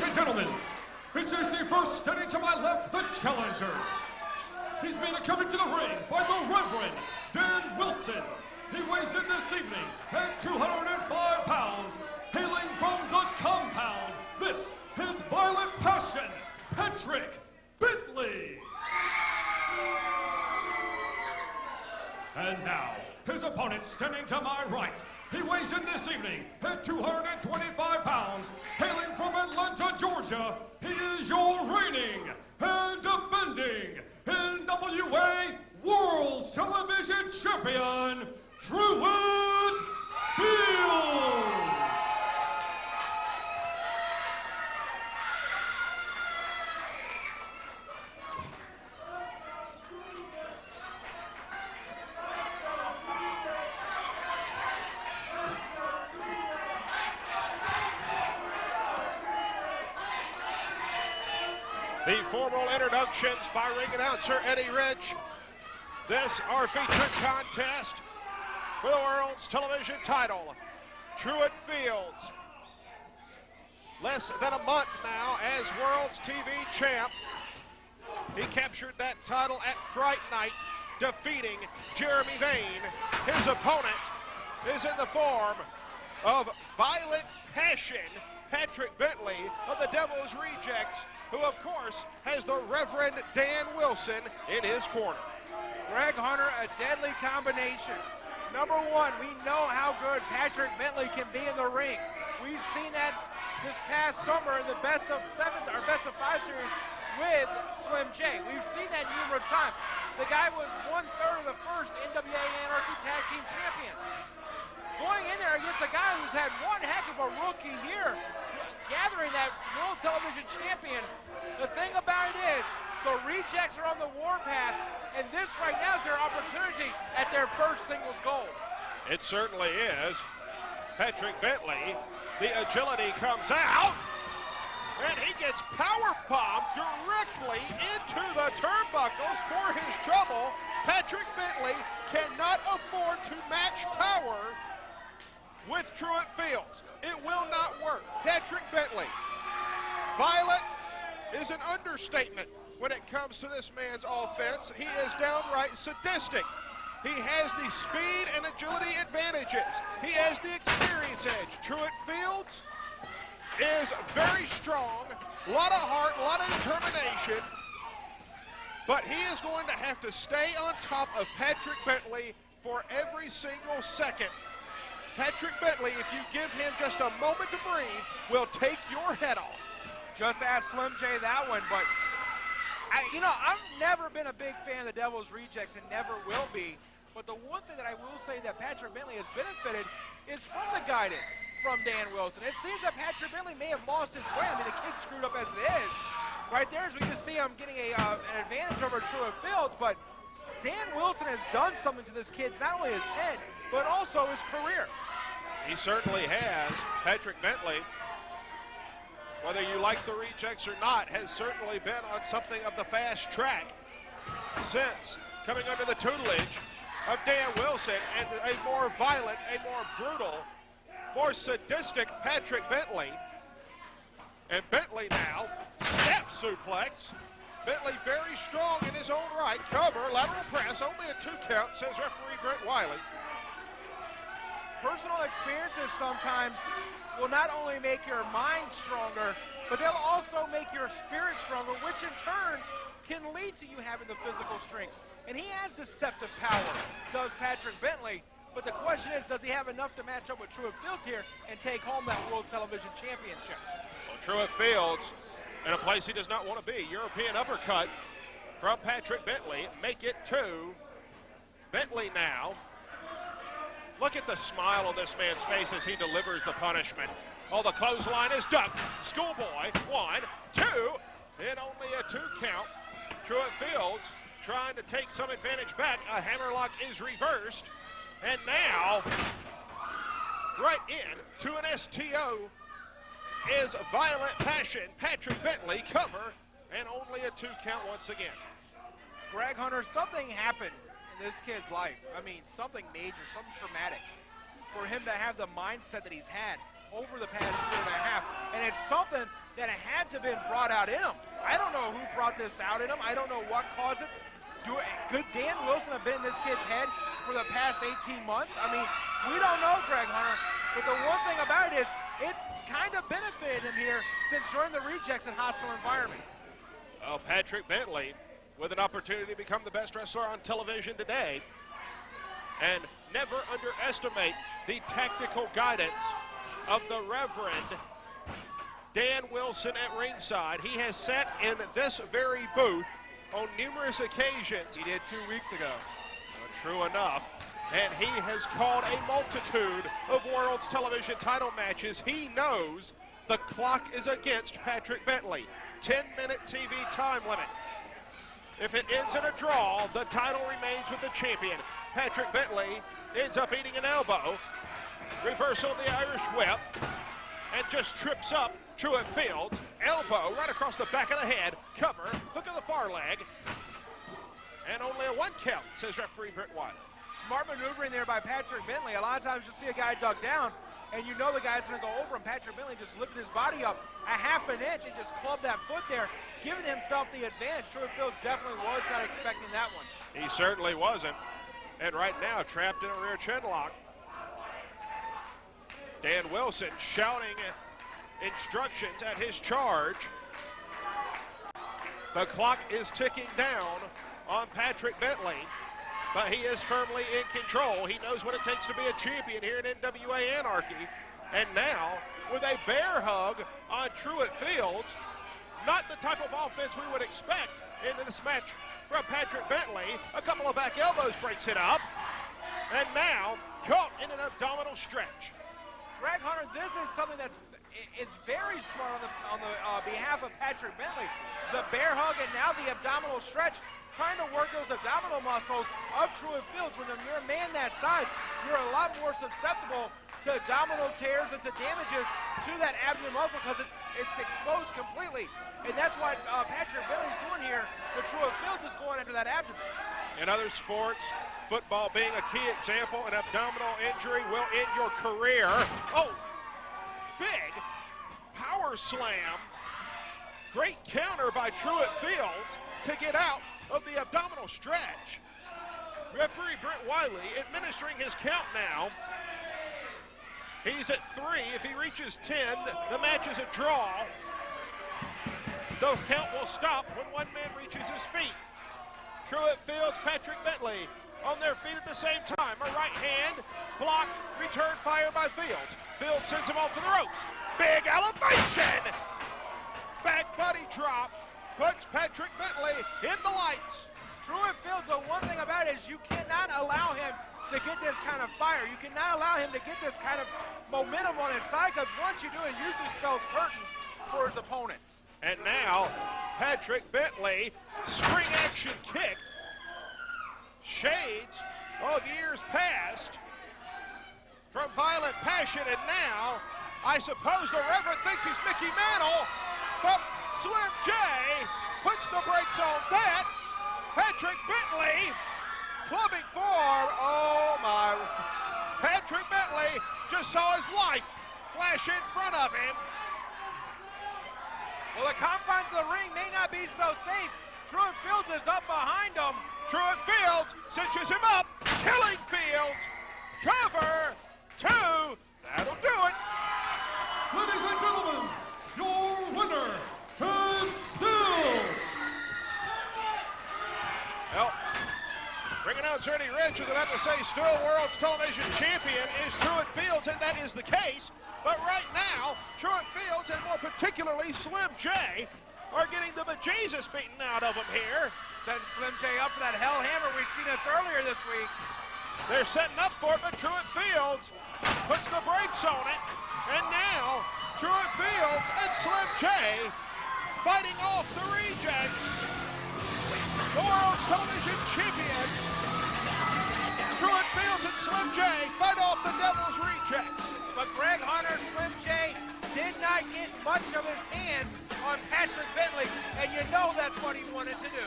and gentlemen, introduce the first standing to my left, the challenger. He's being accompanied to the ring by the Reverend Dan Wilson. He weighs in this evening at 205 pounds, hailing from the compound. This is Violent Passion, Patrick Bentley. And now, his opponent standing to my right. He weighs in this evening at 225 pounds, hailing from Atlanta, Georgia. He is your reigning and defending NWA World Television Champion, Truitt. The formal introductions by ring announcer Eddie Rich. This our featured contest for the world's television title. Truitt Fields, less than a month now as world's TV champ. He captured that title at Fright Night, defeating Jeremy Vane. His opponent is in the form of Violent Passion, Patrick Bentley of the Devil's Rejects, who of course has the Reverend Dan Wilson in his corner. Greg Hunter, a deadly combination. Number one, we know how good Patrick Bentley can be in the ring. We've seen that this past summer in the best of 7 or best of 5 series with Slim J. We've seen that numerous times. The guy was 1/3 of the first NWA Anarchy Tag Team Champion. Going in there against a guy who's had one heck of a rookie year, gathering that World Television Champion. The thing about it is, the Rejects are on the warpath, and this right now is their opportunity at their first singles gold. It certainly is. Patrick Bentley, the agility comes out, and he gets power-bombed directly into the turnbuckles for his trouble. Patrick Bentley cannot afford to match power with Truitt Fields. It will not work. Patrick Bentley, violent is an understatement when it comes to this man's offense. He is downright sadistic. He has the speed and agility advantages. He has the experience edge. Truitt Fields is very strong, a lot of heart, a lot of determination, but he is going to have to stay on top of Patrick Bentley for every single second. Patrick Bentley, if you give him just a moment to breathe, will take your head off. Just ask Slim J that one, but I've never been a big fan of the Devil's Rejects and never will be. But the one thing that I will say that Patrick Bentley has benefited is from the guidance from Dan Wilson. It seems that Patrick Bentley may have lost his way. I mean, the kid's screwed up as it is. Right there, as we just see him getting an advantage over Truitt Fields, but Dan Wilson has done something to this kid's, not only his head, but also his career. He certainly has. Patrick Bentley, whether you like the Rejects or not, has certainly been on something of the fast track since coming under the tutelage of Dan Wilson and a more violent, a more brutal, more sadistic Patrick Bentley. And Bentley now, step suplex. Bentley very strong in his own right. Cover, lateral press, only a 2 count, says referee Brent Wiley. Personal experiences sometimes will not only make your mind stronger, but they'll also make your spirit stronger, which in turn can lead to you having the physical strength. And he has deceptive power, does Patrick Bentley. But the question is, does he have enough to match up with Truitt Fields here and take home that World Television Championship? Well, Truitt Fields in a place he does not want to be. European uppercut from Patrick Bentley. Make it 2. Bentley now. Look at the smile on this man's face as he delivers the punishment. Oh, the clothesline is ducked. Schoolboy, 1, 2, and only a 2 count. Truitt Fields trying to take some advantage back. A hammerlock is reversed. And now, right in to an STO is Violent Passion. Patrick Bentley cover, and only a 2 count once again. Greg Hunter, something happened in this kid's life. I mean, something major, something traumatic for him to have the mindset that he's had. over the past year and a half, and it's something that had to have been brought out in him. I don't know who brought this out in him. I don't know what caused it. Could Dan Wilson have been in this kid's head for the past 18 months? I mean, we don't know, Greg Hunter, but the one thing about it is it's kind of benefited him here since joining the rejects in hostile environment. Well, Patrick Bentley with an opportunity to become the best wrestler on television today. And never underestimate the tactical guidance of the Reverend Dan Wilson at ringside. He has sat in this very booth on numerous occasions. He did 2 weeks ago. Well, true enough. And he has called a multitude of World's Television title matches. He knows the clock is against Patrick Bentley. 10-minute TV time limit. If it ends in a draw, the title remains with the champion. Patrick Bentley ends up eating an elbow. Reversal of the Irish whip. And just trips up Truitt Fields. Elbow right across the back of the head. Cover. Hook of the far leg. And only a 1 count, says referee Brent Wiley. Smart maneuvering there by Patrick Bentley. A lot of times you see a guy dug down, and you know the guy's going to go over him. Patrick Bentley just lifted his body up a half an inch and just clubbed that foot there, giving himself the advantage. Truitt Fields definitely was not expecting that one. He certainly wasn't. And right now, trapped in a rear chin lock. Dan Wilson shouting instructions at his charge. The clock is ticking down on Patrick Bentley, but he is firmly in control. He knows what it takes to be a champion here in NWA Anarchy. And now, with a bear hug on Truitt Fields, not the type of offense we would expect in this match from Patrick Bentley. A couple of back elbows breaks it up. And now, caught in an abdominal stretch. Greg Hunter, this is something that's very smart on the behalf of Patrick Bentley. The bear hug and now the abdominal stretch, trying to work those abdominal muscles of Truitt Fields. When you're a man that size, you're a lot more susceptible to abdominal tears and to damages to that abdomen muscle because it's exposed completely. And that's what Patrick Bentley's doing here. The Truitt Fields is going after that abdomen. In other sports, football being a key example, an abdominal injury will end your career. Oh, big power slam. Great counter by Truitt Fields to get out of the abdominal stretch. Referee Brent Wiley administering his count now. He's at 3. If he reaches 10, the match is a draw. The count will stop when one man reaches his feet. Truitt Fields, Patrick Bentley on their feet at the same time. A right hand, blocked, return fire by Fields. Fields sends him off to the ropes. Big elevation! Back body drop puts Patrick Bentley in the lights. Truitt Fields, the one thing about it is you cannot allow him to get this kind of fire. You cannot allow him to get this kind of momentum on his side because once you do it, it usually spells curtains for his opponents. And now, Patrick Bentley, spring action kick. Shades of years past from violent passion, and now, I suppose the Reverend thinks he's Mickey Mantle, but Slim J puts the brakes on that. Patrick Bentley clubbing form. Oh my. Patrick Bentley just saw his life flash in front of him. Well, the confines of the ring may not be so safe. Truitt Fields is up behind him. Truitt Fields cinches him up. Killing Fields. Cover 2. That'll do it. Ladies and gentlemen, your winner is still... Well, ring announcer Eddie Rich is about to say still World's Television Champion is Truitt Fields, and that is the case. But right now, Truitt Fields, and more particularly Slim J, are getting the bejesus beaten out of them here. Setting Slim J up for that hell hammer we've seen us earlier this week. They're setting up for it, but Truitt Fields puts the brakes on it. And now, Truitt Fields and Slim J fighting off the rejects. The World's Television Champion, Truitt Fields and Slim J fight off the Devil's rejects. But Greg Hunter, Slim J did not get much of his hand on Patrick Bentley, and you know that's what he wanted to do.